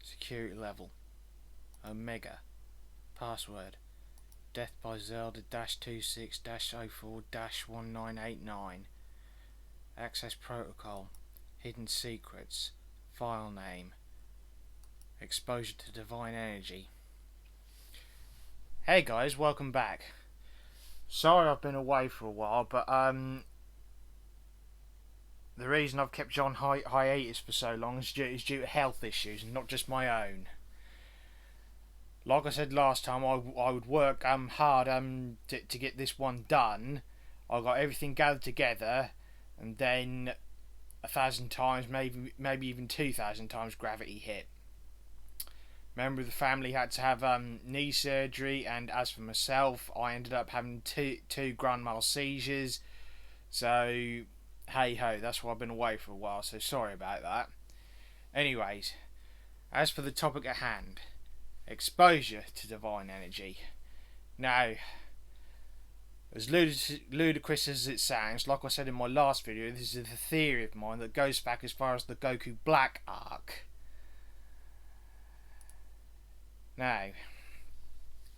Security level Omega. Password Death by Zelda -26-04-1989. Access protocol. Hidden secrets. File name. Exposure to divine energy. Hey guys, welcome back. Sorry I've been away for a while, but the reason I've kept you on hiatus for so long is due to health issues and not just my own. Like I said last time, I would work hard to get this one done. I got everything gathered together, and then 1,000 times, maybe even 2,000 times gravity hit. Member of the family had to have knee surgery, and as for myself, I ended up having two grand mal seizures. So hey ho, that's why I've been away for a while. So sorry about that. Anyways, as for the topic at hand. Exposure to divine energy. Now, as ludicrous as it sounds, like I said in my last video, this is a theory of mine that goes back as far as the Goku Black Arc. Now,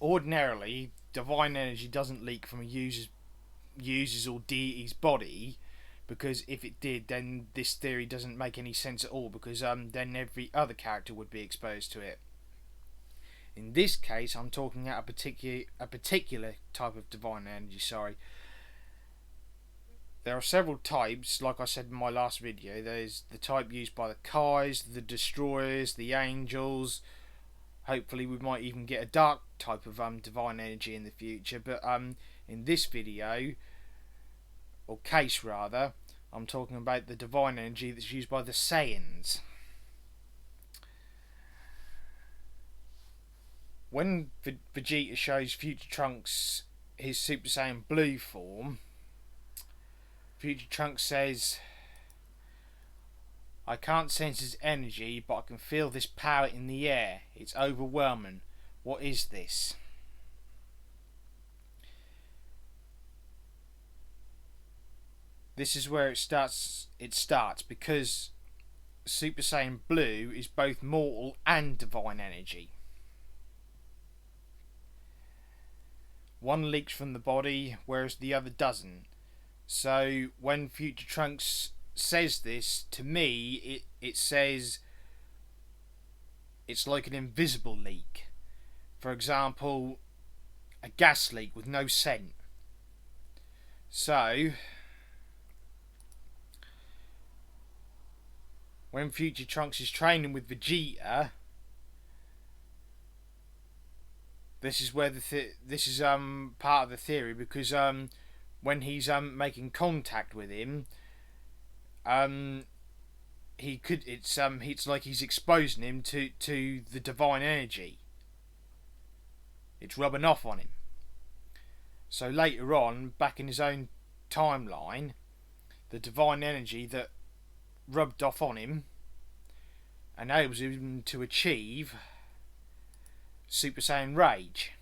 ordinarily, divine energy doesn't leak from a user's or deity's body, because if it did, then this theory doesn't make any sense at all, because then every other character would be exposed to it. In this case, I'm talking about a particular type of divine energy. There are several types, like I said in my last video. There's the type used by the Kais, the Destroyers, the Angels. Hopefully we might even get a dark type of divine energy in the future. But in this video, or case rather, I'm talking about the divine energy that's used by the Saiyans. When Vegeta shows Future Trunks his Super Saiyan Blue form, Future Trunks says, "I can't sense his energy, but I can feel this power in the air. It's overwhelming. What is this?" This is where it starts because Super Saiyan Blue is both mortal and divine energy. One leaks from the body, whereas the other doesn't. So when Future Trunks says this, to me, it says it's like an invisible leak. For example, a gas leak with no scent. So when Future Trunks is training with Vegeta, this is where this is part of the theory, because when he's making contact with him, it's like he's exposing him to the divine energy. It's rubbing off on him. So later on, back in his own timeline, the divine energy that rubbed off on him enables him to achieve Super Saiyan Rage,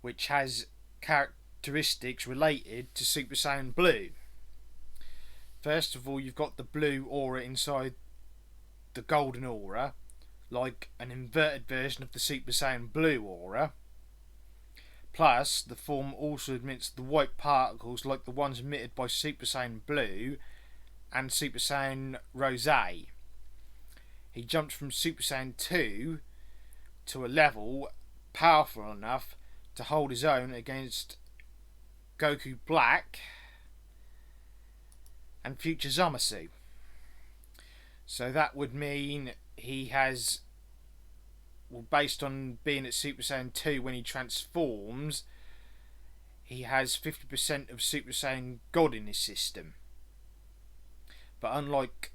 which has characteristics related to Super Saiyan Blue. First of all, you've got the blue aura inside the golden aura, like an inverted version of the Super Saiyan Blue aura. Plus, the form also emits the white particles like the ones emitted by Super Saiyan Blue and Super Saiyan Rose. He jumps from Super Saiyan 2 to a level powerful enough to hold his own against Goku Black and Future Zamasu. So that would mean he has, well, based on being at Super Saiyan 2 when he transforms, he has 50% of Super Saiyan God in his system. But unlike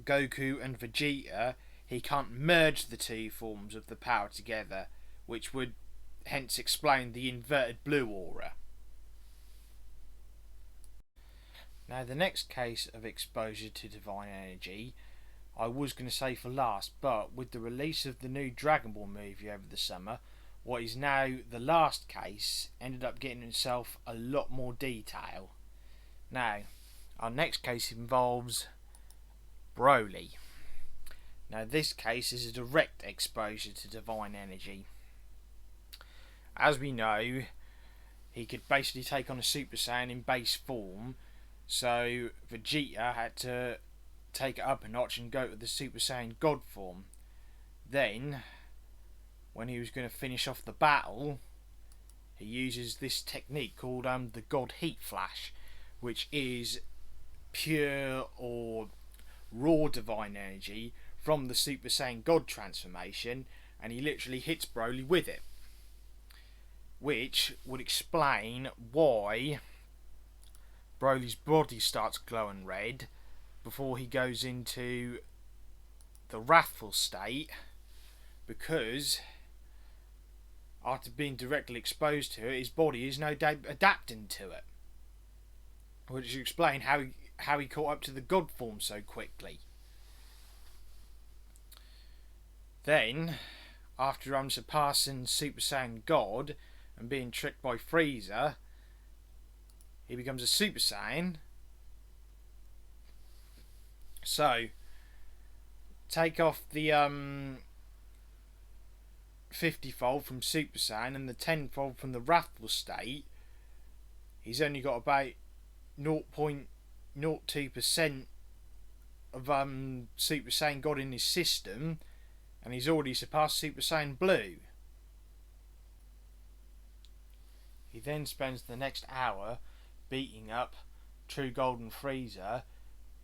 Goku and Vegeta, he can't merge the two forms of the power together, which would hence explain the inverted blue aura. Now, the next case of exposure to divine energy, I was going to say for last, but with the release of the new Dragon Ball movie over the summer, what is now the last case ended up getting itself a lot more detail. Now, our next case involves Broly. Now this case is a direct exposure to divine energy. As we know, he could basically take on a Super Saiyan in base form, so Vegeta had to take it up a notch and go to the Super Saiyan God form. Then, when he was going to finish off the battle, he uses this technique called the God Heat Flash, which is pure or raw divine energy from the Super Saiyan God transformation, and he literally hits Broly with it, which would explain why Broly's body starts glowing red before he goes into the wrathful state, because after being directly exposed to it, his body is no doubt adapting to it, which would explain how he caught up to the God form so quickly. Then, after surpassing Super Saiyan God and being tricked by Frieza, he becomes a Super Saiyan. So, take off the 50-fold from Super Saiyan and the 10-fold from the wrathful state, he's only got about 0.02% of Super Saiyan God in his system, and he's already surpassed Super Saiyan Blue. He then spends the next hour beating up True Golden Frieza,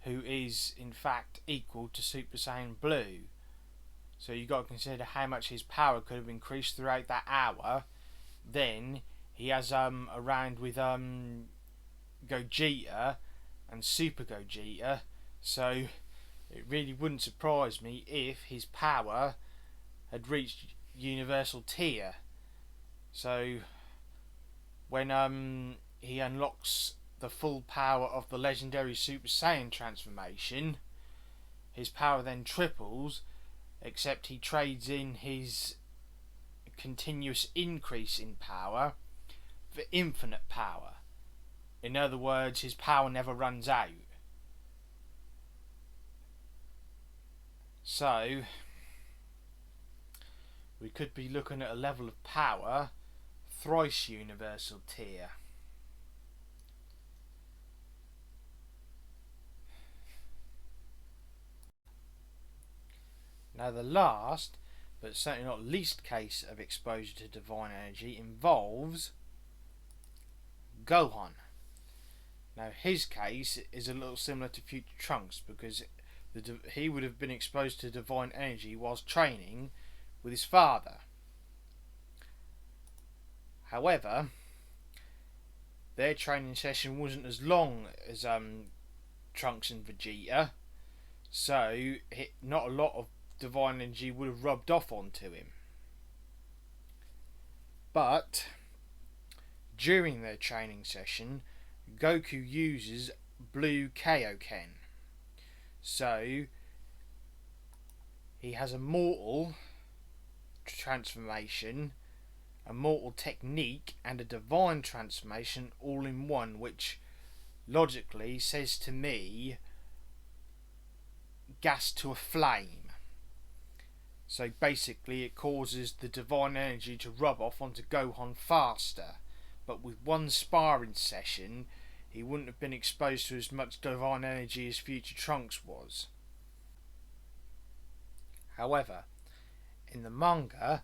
who is in fact equal to Super Saiyan Blue. So you've got to consider how much his power could have increased throughout that hour. Then he has a round with Gogeta and Super Gogeta, so it really wouldn't surprise me if his power had reached universal tier. So when he unlocks the full power of the legendary Super Saiyan transformation, his power then triples, except he trades in his continuous increase in power for infinite power. In other words, his power never runs out. So we could be looking at a level of power thrice universal tier. Now the last, but certainly not least case of exposure to divine energy involves Gohan. Now his case is a little similar to future Trunks, because he would have been exposed to divine energy whilst training with his father. However, their training session wasn't as long as Trunks and Vegeta, so not a lot of divine energy would have rubbed off onto him. But during their training session, Goku uses blue Koken. So he has a mortal transformation, a mortal technique, and a divine transformation all in one, which logically says to me gas to a flame. So basically it causes the divine energy to rub off onto Gohan faster, but with one sparring session he wouldn't have been exposed to as much divine energy as future Trunks was. However, in the manga,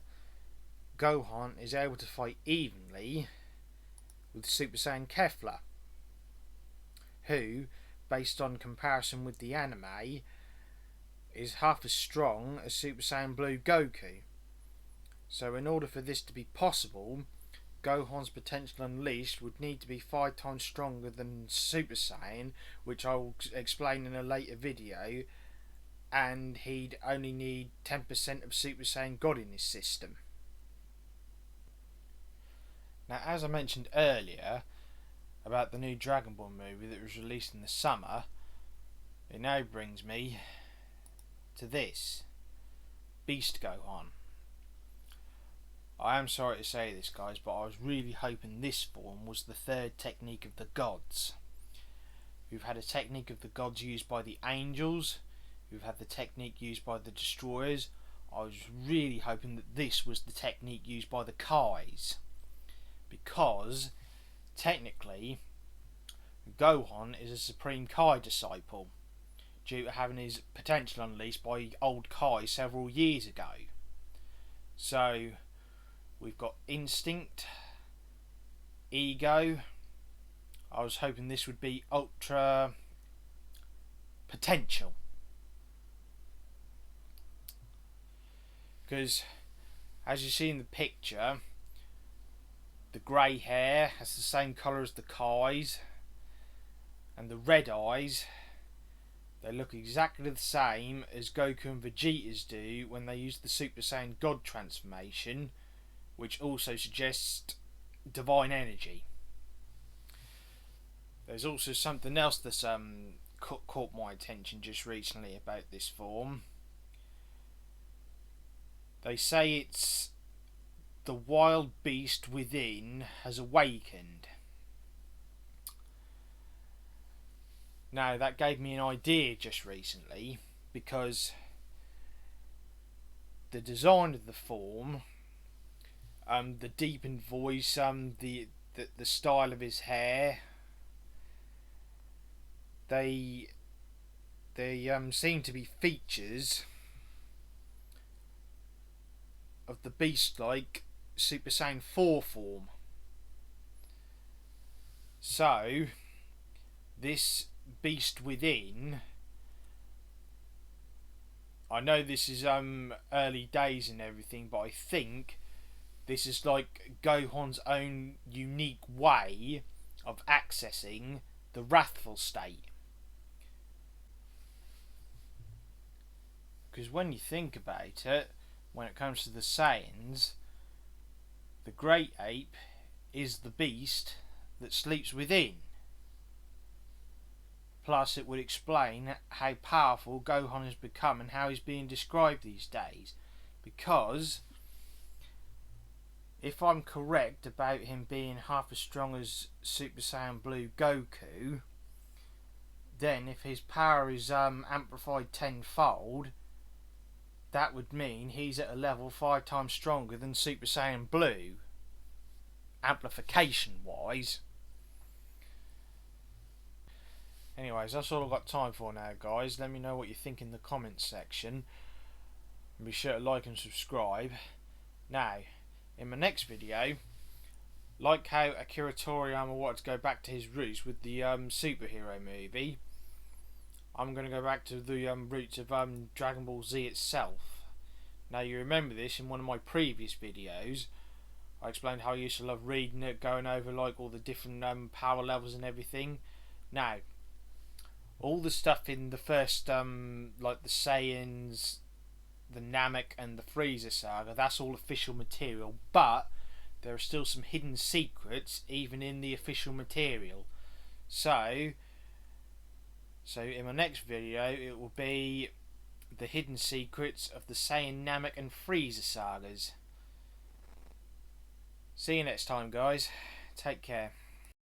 Gohan is able to fight evenly with Super Saiyan Kefla, who, based on comparison with the anime, is half as strong as Super Saiyan Blue Goku. So in order for this to be possible, Gohan's potential unleashed would need to be 5 times stronger than Super Saiyan, which I will explain in a later video, and he'd only need 10% of Super Saiyan God in his system. Now, as I mentioned earlier about the new Dragon Ball movie that was released in the summer, it now brings me to this: Beast Gohan. I am sorry to say this, guys, but I was really hoping this form was the third technique of the gods. We've had a technique of the gods used by the angels, We've had the technique used by the Destroyers. I was really hoping that this was the technique used by the Kais, because technically Gohan is a Supreme Kai disciple due to having his potential unleashed by old Kai several years ago. So we've got Instinct, Ego. I was hoping this would be Ultra Potential, because as you see in the picture, the grey hair has the same colour as the Kai's, and the red eyes, they look exactly the same as Goku and Vegeta's do when they use the Super Saiyan God transformation, which also suggests divine energy. There's also something else that's caught my attention just recently about this form. They say it's the wild beast within has awakened. Now that gave me an idea just recently, because the design of the form, the deepened voice, the style of his hair, they seem to be features of the beast-like Super Saiyan 4 form. So this beast within, I know this is early days and everything, but I think this is like Gohan's own unique way of accessing the wrathful state. Because when you think about it, when it comes to the Saiyans, the Great Ape is the beast that sleeps within. Plus it would explain how powerful Gohan has become and how he's being described these days. Because if I'm correct about him being half as strong as Super Saiyan Blue Goku, then if his power is amplified tenfold, that would mean he's at a level 5 times stronger than Super Saiyan Blue, amplification wise. Anyways, that's all I've got time for now, guys. Let me know what you think in the comments section, and be sure to like and subscribe. Now, in my next video, like how Akira Toriyama wanted to go back to his roots with the superhero movie, I'm going to go back to the roots of Dragon Ball Z itself. Now, you remember this in one of my previous videos. I explained how I used to love reading it, going over like all the different power levels and everything. Now, all the stuff in the first like the Saiyans, the Namek and the Frieza saga, that's all official material, but there are still some hidden secrets even in the official material. So in my next video it will be the hidden secrets of the Saiyan, Namek and Frieza sagas. See you next time, guys. Take care.